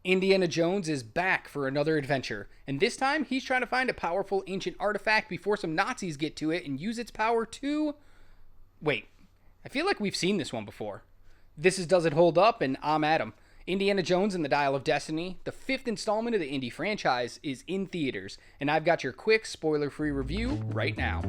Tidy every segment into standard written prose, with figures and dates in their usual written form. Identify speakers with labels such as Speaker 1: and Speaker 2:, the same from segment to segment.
Speaker 1: Indiana Jones is back for another adventure, and this time he's trying to find a powerful ancient artifact before some Nazis get to it and use its power to. Wait, I feel like we've seen this one before. This is Does It Hold Up, and I'm Adam. Indiana Jones and the Dial of Destiny, the fifth installment of the Indy franchise, is in theaters, and I've got your quick, spoiler free review right now.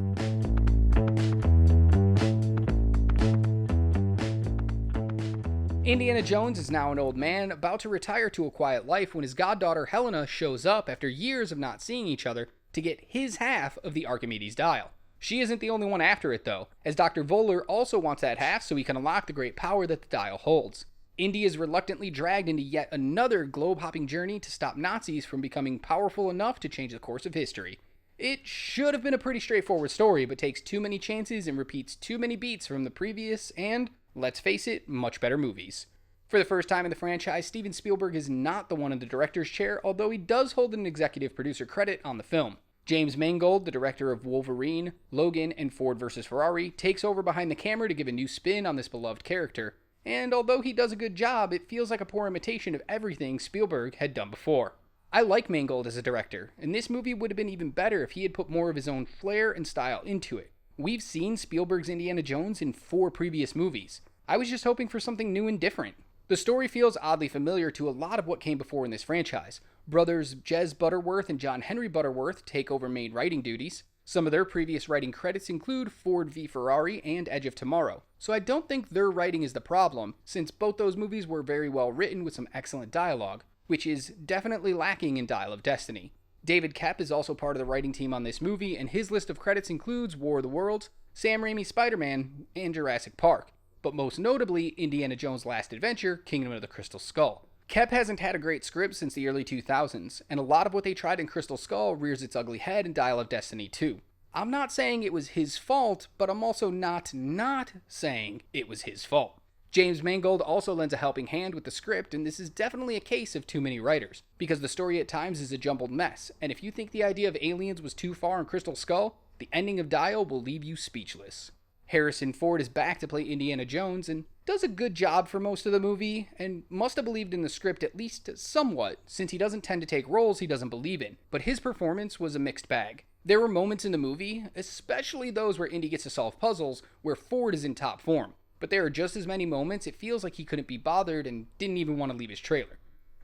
Speaker 1: Indiana Jones is now an old man, about to retire to a quiet life when his goddaughter Helena shows up after years of not seeing each other to get his half of the Archimedes dial. She isn't the only one after it though, as Dr. Voller also wants that half so he can unlock the great power that the dial holds. Indy is reluctantly dragged into yet another globe-hopping journey to stop Nazis from becoming powerful enough to change the course of history. It should have been a pretty straightforward story, but takes too many chances and repeats too many beats from the previous and, let's face it, much better movies. For the first time in the franchise, Steven Spielberg is not the one in the director's chair, although he does hold an executive producer credit on the film. James Mangold, the director of Wolverine, Logan, and Ford vs. Ferrari, takes over behind the camera to give a new spin on this beloved character. And although he does a good job, it feels like a poor imitation of everything Spielberg had done before. I like Mangold as a director, and this movie would have been even better if he had put more of his own flair and style into it. We've seen Spielberg's Indiana Jones in 4 previous movies. I was just hoping for something new and different. The story feels oddly familiar to a lot of what came before in this franchise. Brothers Jez Butterworth and John Henry Butterworth take over main writing duties. Some of their previous writing credits include Ford v Ferrari and Edge of Tomorrow, so I don't think their writing is the problem, since both those movies were very well written with some excellent dialogue, which is definitely lacking in Dial of Destiny. David Koepp is also part of the writing team on this movie, and his list of credits includes War of the Worlds, Sam Raimi's Spider-Man, and Jurassic Park, but most notably Indiana Jones' Last Adventure, Kingdom of the Crystal Skull. Koepp hasn't had a great script since the early 2000s, and a lot of what they tried in Crystal Skull rears its ugly head in Dial of Destiny 2. I'm not saying it was his fault, but I'm also not saying it was his fault. James Mangold also lends a helping hand with the script, and this is definitely a case of too many writers, because the story at times is a jumbled mess, and if you think the idea of aliens was too far in Crystal Skull, the ending of Dial will leave you speechless. Harrison Ford is back to play Indiana Jones and does a good job for most of the movie, and must have believed in the script at least somewhat, since he doesn't tend to take roles he doesn't believe in, but his performance was a mixed bag. There were moments in the movie, especially those where Indy gets to solve puzzles, where Ford is in top form, but there are just as many moments it feels like he couldn't be bothered and didn't even want to leave his trailer.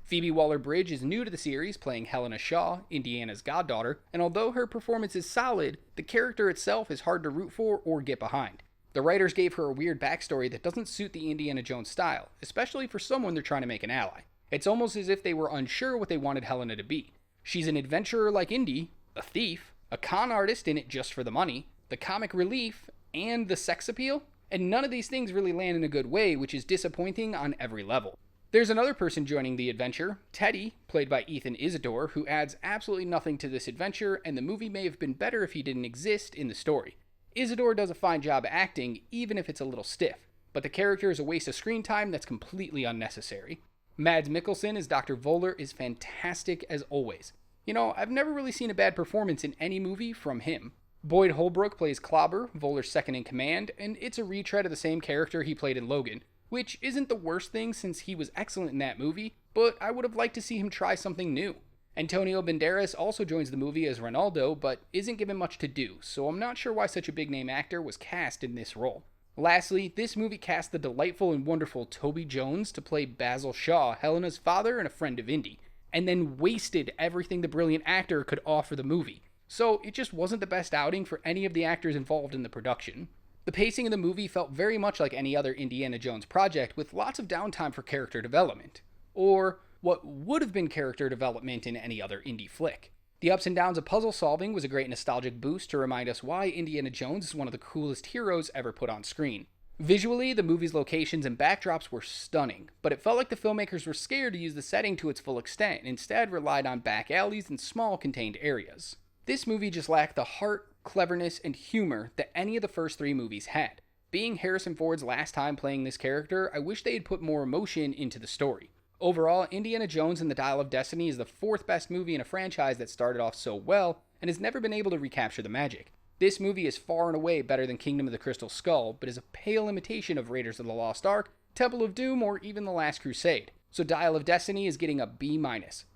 Speaker 1: Phoebe Waller-Bridge is new to the series, playing Helena Shaw, Indiana's goddaughter, and although her performance is solid, the character itself is hard to root for or get behind. The writers gave her a weird backstory that doesn't suit the Indiana Jones style, especially for someone they're trying to make an ally. It's almost as if they were unsure what they wanted Helena to be. She's an adventurer like Indy, a thief, a con artist in it just for the money, the comic relief, and the sex appeal, and none of these things really land in a good way, which is disappointing on every level. There's another person joining the adventure, Teddy, played by Ethan Isidore, who adds absolutely nothing to this adventure, and the movie may have been better if he didn't exist in the story. Isidore does a fine job acting, even if it's a little stiff, but the character is a waste of screen time that's completely unnecessary. Mads Mikkelsen as Dr. Voller is fantastic as always. You know, I've never really seen a bad performance in any movie from him. Boyd Holbrook plays Clobber, Voller's second in command, and it's a retread of the same character he played in Logan, which isn't the worst thing since he was excellent in that movie, but I would have liked to see him try something new. Antonio Banderas also joins the movie as Ronaldo, but isn't given much to do, so I'm not sure why such a big name actor was cast in this role. Lastly, this movie cast the delightful and wonderful Toby Jones to play Basil Shaw, Helena's father and a friend of Indy, and then wasted everything the brilliant actor could offer the movie. So it just wasn't the best outing for any of the actors involved in the production. The pacing of the movie felt very much like any other Indiana Jones project, with lots of downtime for character development. Or what would have been character development in any other Indy flick. The ups and downs of puzzle solving was a great nostalgic boost to remind us why Indiana Jones is one of the coolest heroes ever put on screen. Visually, the movie's locations and backdrops were stunning, but it felt like the filmmakers were scared to use the setting to its full extent and instead relied on back alleys and small contained areas. This movie just lacked the heart, cleverness, and humor that any of the first 3 movies had. Being Harrison Ford's last time playing this character, I wish they had put more emotion into the story. Overall, Indiana Jones and the Dial of Destiny is the 4th best movie in a franchise that started off so well and has never been able to recapture the magic. This movie is far and away better than Kingdom of the Crystal Skull, but is a pale imitation of Raiders of the Lost Ark, Temple of Doom, or even The Last Crusade. So Dial of Destiny is getting a B-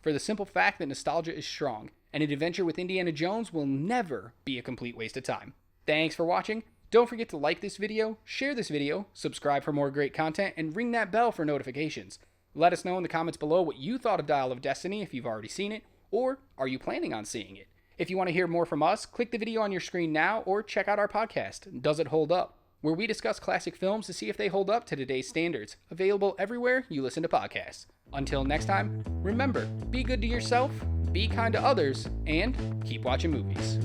Speaker 1: for the simple fact that nostalgia is strong, and an adventure with Indiana Jones will never be a complete waste of time. Thanks for watching. Don't forget to like this video, share this video, subscribe for more great content, and ring that bell for notifications. Let us know in the comments below what you thought of Dial of Destiny if you've already seen it, or are you planning on seeing it? If you want to hear more from us, click the video on your screen now or check out our podcast, Does It Hold Up?, where we discuss classic films to see if they hold up to today's standards. Available everywhere you listen to podcasts. Until next time, remember, be good to yourself, be kind to others, and keep watching movies.